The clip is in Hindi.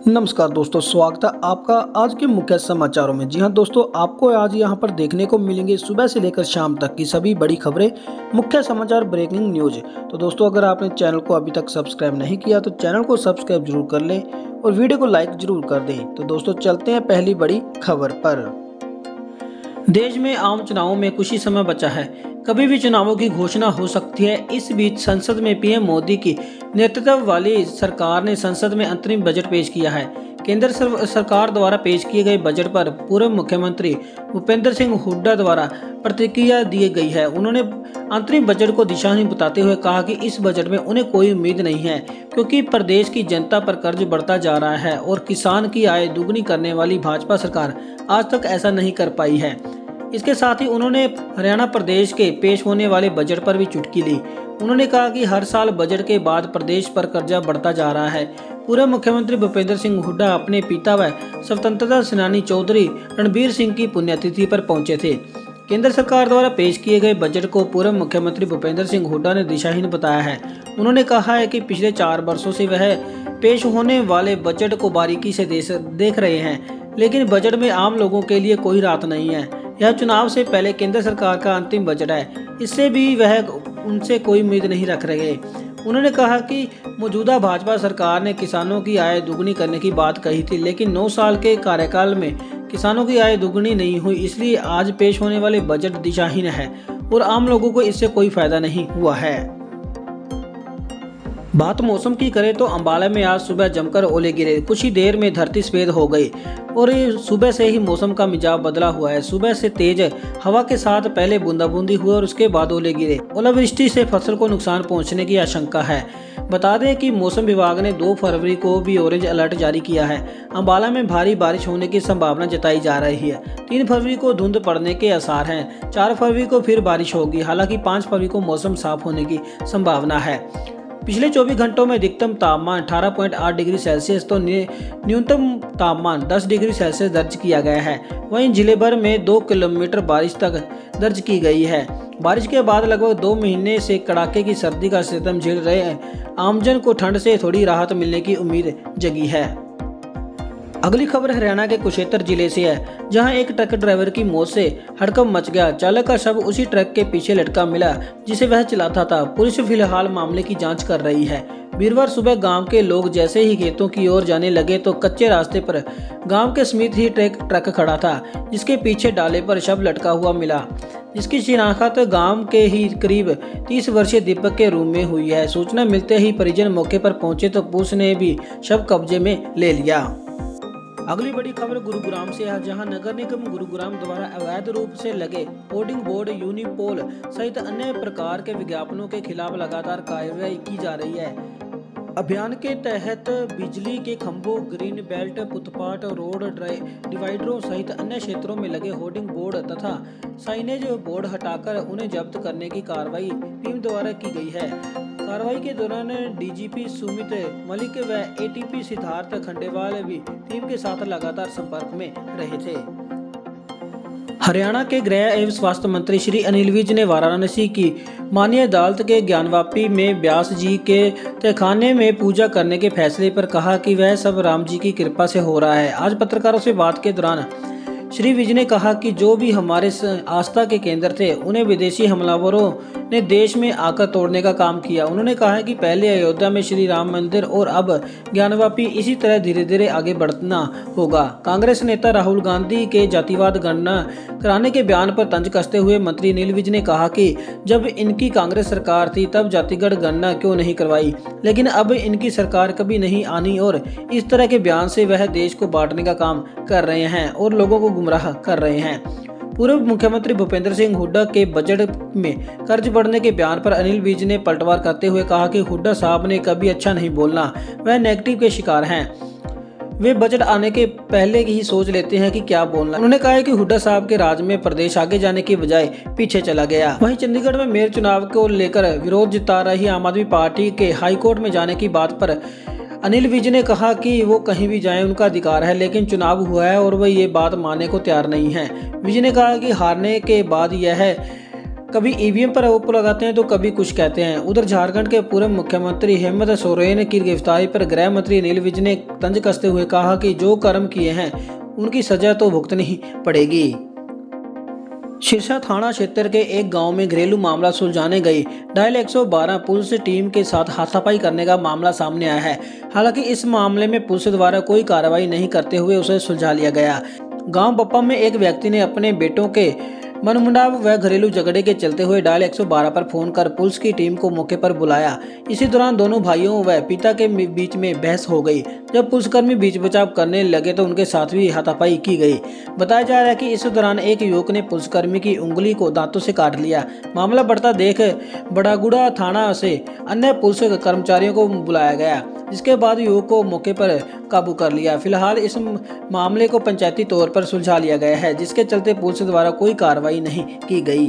नमस्कार दोस्तों, स्वागत है आपका आज के मुख्य समाचारों में। जी हां दोस्तों, आपको आज यहां पर देखने को मिलेंगे सुबह से लेकर शाम तक की सभी बड़ी खबरें, मुख्य समाचार, ब्रेकिंग न्यूज। तो दोस्तों, अगर आपने चैनल को अभी तक सब्सक्राइब नहीं किया तो चैनल को सब्सक्राइब जरूर कर लें और वीडियो को लाइक जरूर कर दें। तो दोस्तों, चलते हैं पहली बड़ी खबर पर। देश में आम चुनावों में कुछ ही समय बचा है, कभी भी चुनावों की घोषणा हो सकती है। इस बीच संसद में पीएम मोदी की नेतृत्व वाली सरकार ने संसद में अंतरिम बजट पेश किया है। केंद्र सरकार द्वारा पेश किए गए बजट पर पूर्व मुख्यमंत्री भूपेंद्र सिंह हुड्डा द्वारा प्रतिक्रिया दी गई है। उन्होंने अंतरिम बजट को दिशाहीन बताते हुए कहा कि इस बजट में उन्हें कोई उम्मीद नहीं है, क्योंकि प्रदेश की जनता पर कर्ज बढ़ता जा रहा है और किसान की आय दुगनी करने वाली भाजपा सरकार आज तक ऐसा नहीं कर पाई है। इसके साथ ही उन्होंने हरियाणा प्रदेश के पेश होने वाले बजट पर भी चुटकी ली। उन्होंने कहा कि हर साल बजट के बाद प्रदेश पर कर्जा बढ़ता जा रहा है। पूर्व मुख्यमंत्री भूपेंद्र सिंह हुड्डा अपने पिता व स्वतंत्रता सेनानी चौधरी रणबीर सिंह की पुण्यतिथि पर पहुंचे थे। केंद्र सरकार द्वारा पेश किए गए बजट को पूर्व मुख्यमंत्री भूपेंद्र सिंह हुड्डा ने दिशाहीन बताया है। उन्होंने कहा है कि पिछले 4 वर्षों से वह पेश होने वाले बजट को बारीकी से देख रहे हैं, लेकिन बजट में आम लोगों के लिए कोई राहत नहीं है। यह चुनाव से पहले केंद्र सरकार का अंतिम बजट है, इससे भी वह उनसे कोई उम्मीद नहीं रख रहे। उन्होंने कहा कि मौजूदा भाजपा सरकार ने किसानों की आय दुगनी करने की बात कही थी, लेकिन 9 साल के कार्यकाल में किसानों की आय दुगनी नहीं हुई। इसलिए आज पेश होने वाले बजट दिशाहीन है और आम लोगों को इससे कोई फायदा नहीं हुआ है। बात मौसम की करें तो अंबाला में आज सुबह जमकर ओले गिरे। कुछ ही देर में धरती स्फेद हो गई और सुबह से ही मौसम का मिजाज बदला हुआ है। सुबह से तेज हवा के साथ पहले बूंदाबूंदी हुई और उसके बाद ओले गिरे। ओलावृष्टि से फसल को नुकसान पहुंचने की आशंका है। बता दें कि मौसम विभाग ने 2 फरवरी को भी ऑरेंज अलर्ट जारी किया है। अंबाला में भारी बारिश होने की संभावना जताई जा रही है। 3 फरवरी को धुंध पड़ने के आसार हैं। 4 फरवरी को फिर बारिश होगी। हालांकि 5 फरवरी को मौसम साफ होने की संभावना है। पिछले 24 घंटों में अधिकतम तापमान 18.8 डिग्री सेल्सियस तो न्यूनतम तापमान 10 डिग्री सेल्सियस दर्ज किया गया है। वहीं जिले भर में 2 किलोमीटर बारिश तक दर्ज की गई है। बारिश के बाद लगभग 2 महीने से कड़ाके की सर्दी का सितम झेल रहे आमजन को ठंड से थोड़ी राहत मिलने की उम्मीद जगी है। अगली खबर हरियाणा के कुरुक्षेत्र जिले से है, जहां एक ट्रक ड्राइवर की मौत से हड़कंप मच गया। चालक का शव उसी ट्रक के पीछे लटका मिला जिसे वह चलाता था। पुलिस फिलहाल मामले की जांच कर रही है। वीरवार सुबह गांव के लोग जैसे ही खेतों की ओर जाने लगे तो कच्चे रास्ते पर गांव के समीप ही ट्रक खड़ा था, जिसके पीछे डाले पर शव लटका हुआ मिला, जिसकी शिनाख्त गांव के ही करीब 30 वर्षीय दीपक के रूम में हुई है। सूचना मिलते ही परिजन मौके पर पहुंचे तो पुलिस ने भी शव कब्जे में ले लिया। अगली बड़ी खबर गुरुग्राम से है, जहां नगर निगम गुरुग्राम द्वारा अवैध रूप से लगे होर्डिंग बोर्ड, यूनिपोल सहित अन्य प्रकार के विज्ञापनों के खिलाफ लगातार कार्रवाई की जा रही है। अभियान के तहत बिजली के खंभों, ग्रीन बेल्ट, फुटपाथ, रोड डिवाइडरों सहित अन्य क्षेत्रों में लगे होर्डिंग बोर्ड तथा साइनेज बोर्ड हटाकर उन्हें जब्त करने की कार्रवाई टीम द्वारा की गई है। कार्रवाई के दौरान डीजीपी सुमित मलिक व एटीपी सिद्धार्थ खंडेवाल भी टीम के साथ लगातार संपर्क में रहे थे। हरियाणा के गृह एवं स्वास्थ्य मंत्री श्री अनिल विज ने वाराणसी की माननीय अदालत के ज्ञानवापी में व्यास जी के तहखाने में पूजा करने के फैसले पर कहा कि वह सब राम जी की कृपा से हो रहा है। आज पत्रकारों से बात के दौरान श्री विज ने कहा कि जो भी हमारे आस्था के केंद्र थे उन्हें विदेशी हमलावरों ने देश में आकर तोड़ने का काम किया। उन्होंने कहा कि पहले अयोध्या में श्री राम मंदिर और अब ज्ञानवापी, इसी तरह धीरे धीरे आगे बढ़ना होगा। कांग्रेस नेता राहुल गांधी के जातिवाद गणना कराने के बयान पर तंज कसते हुए मंत्री अनिल विज ने कहा कि जब इनकी कांग्रेस सरकार थी तब जातिगत गणना क्यों नहीं करवाई, लेकिन अब इनकी सरकार कभी नहीं आनी और इस तरह के बयान से वह देश को बांटने का काम कर रहे हैं और लोगों को गुमराह कर रहे हैं। पूर्व मुख्यमंत्री भूपेंद्र सिंह हुड्डा के बजट में कर्ज बढ़ने के बयान पर अनिल विज ने पलटवार करते हुए कहा कि हुड्डा साहब ने कभी अच्छा नहीं बोलना, वह नेगेटिव के शिकार हैं। वे बजट आने के पहले ही सोच लेते हैं कि क्या बोलना। उन्होंने कहा है कि हुड्डा साहब के राज में प्रदेश आगे जाने की बजाय पीछे चला गया। वहीं चंडीगढ़ में मेयर चुनाव को लेकर विरोध जता रही आम आदमी पार्टी के हाईकोर्ट में जाने की बात पर अनिल विज ने कहा कि वो कहीं भी जाएं उनका अधिकार है, लेकिन चुनाव हुआ है और वह ये बात मानने को तैयार नहीं है। विज ने कहा कि हारने के बाद यह कभी ईवीएम पर आरोप लगाते हैं तो कभी कुछ कहते हैं। उधर झारखंड के पूर्व मुख्यमंत्री हेमंत सोरेन की गिरफ्तारी पर गृह मंत्री अनिल विज ने तंज कसते हुए कहा कि जो कर्म किए हैं उनकी सजा तो भुगतनी ही पड़ेगी। सिरसा थाना क्षेत्र के एक गांव में घरेलू मामला सुलझाने गई डायल 112 पुलिस टीम के साथ हाथापाई करने का मामला सामने आया है। हालांकि इस मामले में पुलिस द्वारा कोई कार्रवाई नहीं करते हुए उसे सुलझा लिया गया। गांव बप्पा में एक व्यक्ति ने अपने बेटों के मनमुटाव व घरेलू झगड़े के चलते हुए डायल 112 पर फोन कर पुलिस की टीम को मौके पर बुलाया। इसी दौरान दोनों भाइयों व पिता के बीच में बहस हो गई। जब पुलिसकर्मी बीच बचाव करने लगे तो उनके साथ भी हाथापाई की गई। बताया जा रहा है कि इस दौरान एक युवक ने पुलिसकर्मी की उंगली को दांतों से काट लिया। मामला बढ़ता देख बड़ागुड़ा थाना से अन्य पुलिस कर्मचारियों को बुलाया गया, जिसके बाद युवक को मौके पर काबू कर लिया। फिलहाल इस मामले को पंचायती तौर पर सुलझा लिया गया है, जिसके चलते पुलिस द्वारा कोई कार्रवाई नहीं की गई।